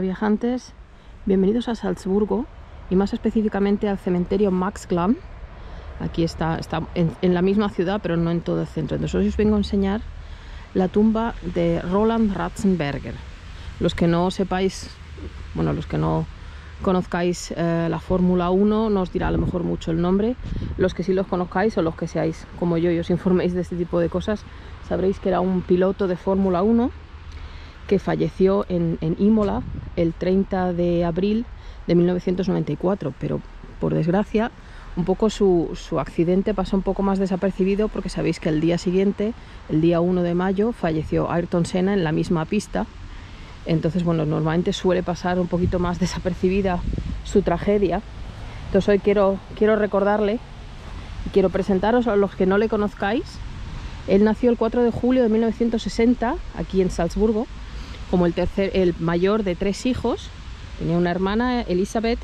viajantes, bienvenidos a Salzburgo y más específicamente al cementerio Max Glan. Aquí está en la misma ciudad, pero no en todo el centro. Entonces hoy os vengo a enseñar la tumba de Roland Ratzenberger. Los que no sepáis, bueno, los que no conozcáis la Fórmula 1 no os dirá a lo mejor mucho el nombre. Los que sí los conozcáis o los que seáis como yo y os informéis de este tipo de cosas, sabréis que era un piloto de Fórmula 1 que falleció en Imola el 30 de abril de 1994, pero por desgracia un poco su accidente pasó un poco más desapercibido, porque sabéis que el día siguiente, el día 1 de mayo, falleció Ayrton Senna en la misma pista. Entonces, bueno, normalmente suele pasar un poquito más desapercibida su tragedia. Entonces hoy quiero recordarle y quiero presentaros a los que no le conozcáis. Él nació el 4 de julio de 1960 aquí en Salzburgo, como el mayor de 3 hijos. Tenía una hermana, Elizabeth,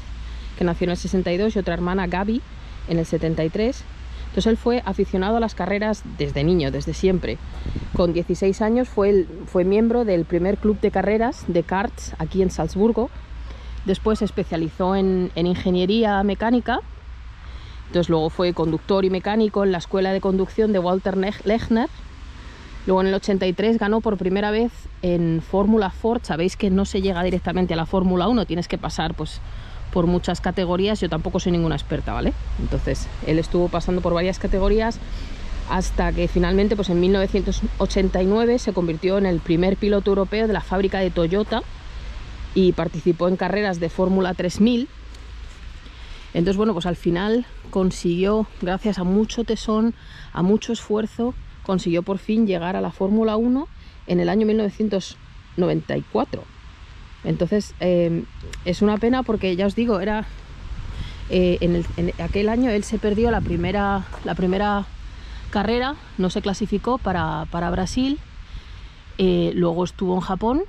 que nació en el 62, y otra hermana, Gaby, en el 73. Entonces él fue aficionado a las carreras desde niño, desde siempre. Con 16 años fue miembro del primer club de carreras de karts aquí en Salzburgo. Después se especializó en ingeniería mecánica. Entonces luego fue conductor y mecánico en la escuela de conducción de Walter Lechner. Luego en el 83 ganó por primera vez en Fórmula Ford. Sabéis que no se llega directamente a la Fórmula 1, tienes que pasar pues por muchas categorías. Yo tampoco soy ninguna experta, ¿vale? Entonces él estuvo pasando por varias categorías hasta que finalmente pues en 1989 se convirtió en el primer piloto europeo de la fábrica de Toyota y participó en carreras de Fórmula 3000. Entonces, bueno, pues al final consiguió, gracias a mucho tesón, a mucho esfuerzo, consiguió por fin llegar a la Fórmula 1 en el año 1994. Entonces es una pena porque, ya os digo, era en aquel año él se perdió la primera carrera, no se clasificó para Brasil, luego estuvo en Japón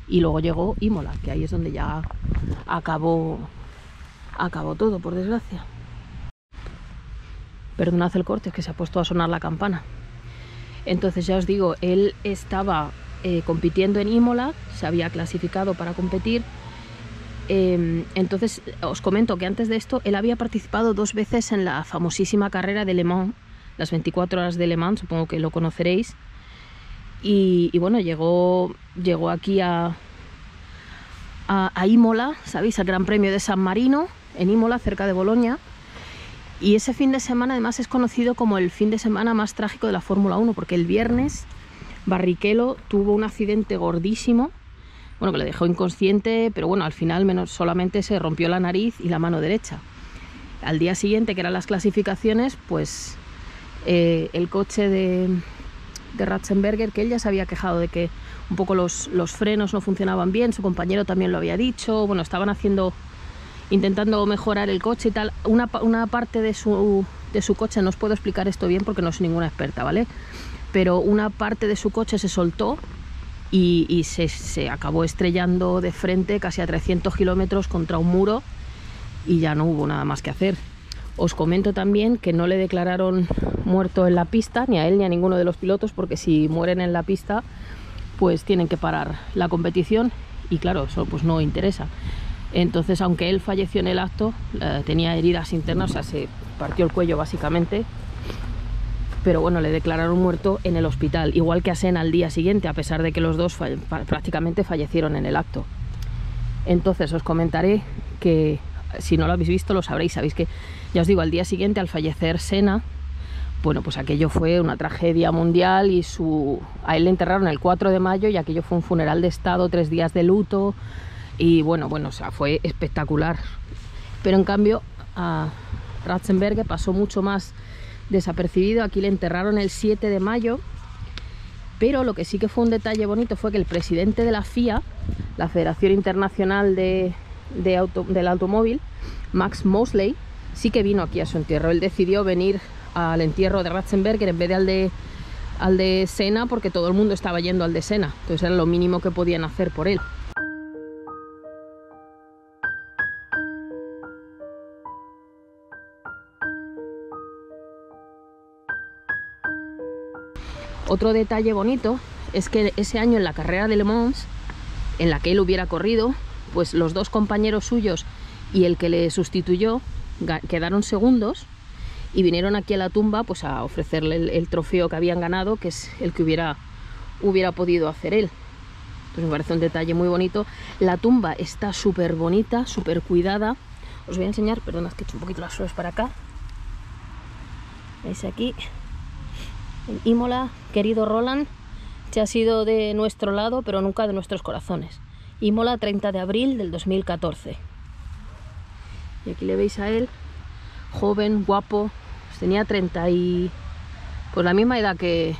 y luego llegó Imola, que ahí es donde ya acabó todo, por desgracia. Perdonad el corte, es que se ha puesto a sonar la campana. Entonces, ya os digo, él estaba compitiendo en Imola, se había clasificado para competir. Entonces os comento que antes de esto él había participado 2 veces en la famosísima carrera de Le Mans, las 24 horas de Le Mans, supongo que lo conoceréis. Y bueno, llegó aquí a Imola, ¿sabéis? Al Gran Premio de San Marino, en Imola, cerca de Bolonia. Y ese fin de semana además es conocido como el fin de semana más trágico de la Fórmula 1, porque el viernes Barrichello tuvo un accidente gordísimo, bueno, que le dejó inconsciente, pero bueno, al final solamente se rompió la nariz y la mano derecha. Al día siguiente, que eran las clasificaciones, pues el coche de Ratzenberger, que él ya se había quejado de que un poco los frenos no funcionaban bien, su compañero también lo había dicho, bueno, estaban intentando mejorar el coche y tal. Una parte de su coche, no os puedo explicar esto bien porque no soy ninguna experta, ¿vale? Pero una parte de su coche se soltó y se acabó estrellando de frente casi a 300 kilómetros contra un muro y ya no hubo nada más que hacer. Os comento también que no le declararon muerto en la pista, ni a él ni a ninguno de los pilotos, porque si mueren en la pista pues tienen que parar la competición y claro, eso pues no interesa. Entonces, aunque él falleció en el acto, tenía heridas internas, o sea, se partió el cuello básicamente, pero bueno, le declararon muerto en el hospital, igual que a Senna al día siguiente, a pesar de que los dos prácticamente fallecieron en el acto. Entonces os comentaré que, si no lo habéis visto, lo sabréis. Sabéis que, ya os digo, al día siguiente, al fallecer Senna, bueno, pues aquello fue una tragedia mundial y a él le enterraron el 4 de mayo y aquello fue un funeral de estado, 3 días de luto. Y bueno, o sea, fue espectacular. Pero en cambio a Ratzenberger pasó mucho más desapercibido. Aquí le enterraron el 7 de mayo. Pero lo que sí que fue un detalle bonito fue que el presidente de la FIA, la Federación Internacional del Automóvil, Max Mosley, sí que vino aquí a su entierro. Él decidió venir al entierro de Ratzenberger en vez de al de Senna, porque todo el mundo estaba yendo al de Senna. Entonces era lo mínimo que podían hacer por él. Otro detalle bonito es que ese año en la carrera de Le Mans en la que él hubiera corrido, pues los dos compañeros suyos y el que le sustituyó quedaron segundos y vinieron aquí a la tumba pues a ofrecerle el trofeo que habían ganado, que es el que hubiera podido hacer él. Pues me parece un detalle muy bonito. La tumba está súper bonita, súper cuidada. Os voy a enseñar, perdonad que he hecho un poquito las flores para acá. ¿Veis aquí? En Imola, querido Roland, te has ido de nuestro lado, pero nunca de nuestros corazones. Imola, 30 de abril del 2014. Y aquí le veis a él, joven, guapo. Pues tenía 30 y... pues la misma edad que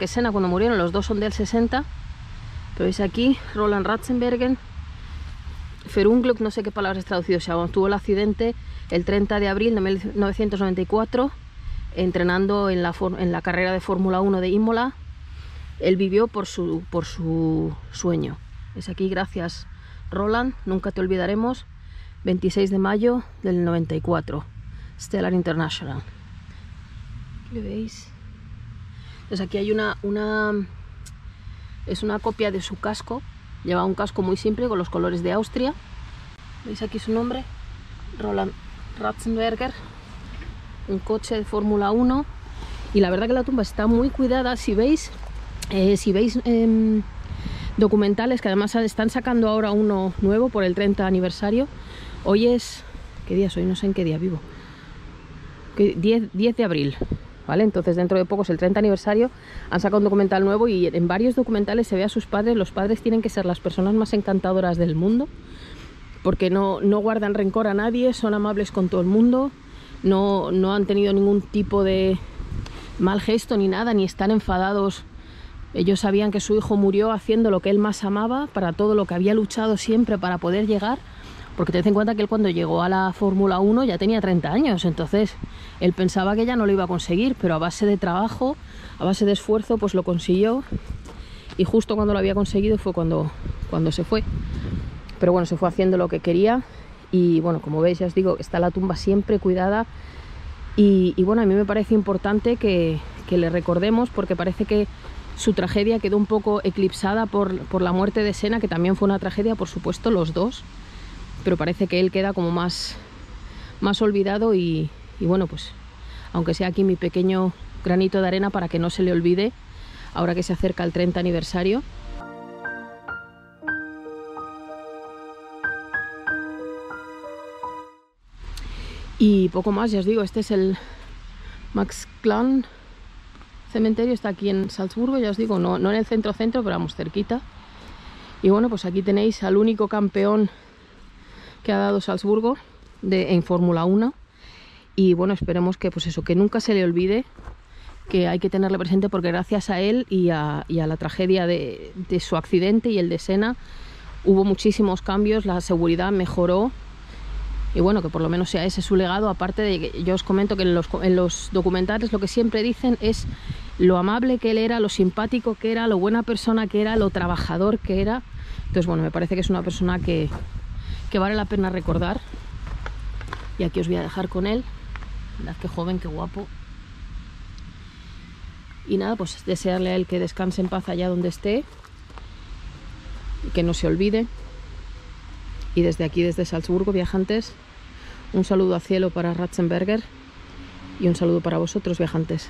Senna cuando murieron. Los dos son del 60. Pero veis aquí, Roland Ratzenberger, Verunglück, no sé qué palabras he traducido, o sea, tuvo el accidente el 30 de abril de 1994, entrenando en la carrera de Fórmula 1 de Imola. Él vivió por su sueño. Es aquí, gracias Roland, nunca te olvidaremos, 26 de mayo del 94, Stellar International. ¿Qué veis? Entonces aquí hay es una copia de su casco. Lleva un casco muy simple con los colores de Austria. ¿Veis aquí su nombre? Roland Ratzenberger. Un coche de Fórmula 1. Y la verdad que la tumba está muy cuidada. Si veis documentales, que además están sacando ahora uno nuevo por el 30 aniversario. Hoy es... ¿qué día es hoy? No sé en qué día vivo. 10 de abril. ¿Vale? Entonces dentro de poco es el 30 aniversario, han sacado un documental nuevo y en varios documentales se ve a sus padres. Los padres tienen que ser las personas más encantadoras del mundo, porque no guardan rencor a nadie, son amables con todo el mundo, no han tenido ningún tipo de mal gesto ni nada, ni están enfadados. Ellos sabían que su hijo murió haciendo lo que él más amaba, para todo lo que había luchado siempre para poder llegar. Porque tened en cuenta que él cuando llegó a la Fórmula 1 ya tenía 30 años, entonces él pensaba que ya no lo iba a conseguir, pero a base de trabajo, a base de esfuerzo, pues lo consiguió. Y justo cuando lo había conseguido fue cuando se fue. Pero bueno, se fue haciendo lo que quería. Y bueno, como veis, ya os digo, está la tumba siempre cuidada. Y bueno, a mí me parece importante que le recordemos, porque parece que su tragedia quedó un poco eclipsada por la muerte de Senna, que también fue una tragedia, por supuesto, los dos. Pero parece que él queda como más olvidado y bueno, pues aunque sea aquí mi pequeño granito de arena para que no se le olvide ahora que se acerca el 30 aniversario. Y poco más, ya os digo, este es el Max Planck cementerio, está aquí en Salzburgo, ya os digo, no en el centro, pero vamos, cerquita. Y bueno, pues aquí tenéis al único campeón que ha dado Salzburgo en Fórmula 1. Y bueno, esperemos que pues eso, que nunca se le olvide, que hay que tenerle presente, porque gracias a él y a la tragedia de su accidente y el de Senna hubo muchísimos cambios, la seguridad mejoró. Y bueno, que por lo menos sea ese su legado, aparte de que yo os comento que en los documentales lo que siempre dicen es lo amable que él era, lo simpático que era, lo buena persona que era, lo trabajador que era. Entonces bueno, me parece que es una persona que vale la pena recordar. Y aquí os voy a dejar con él. Mirad qué joven, qué guapo. Y nada, pues desearle a él que descanse en paz allá donde esté, y que no se olvide. Y desde aquí, desde Salzburgo, viajantes, un saludo al cielo para Ratzenberger y un saludo para vosotros, viajantes.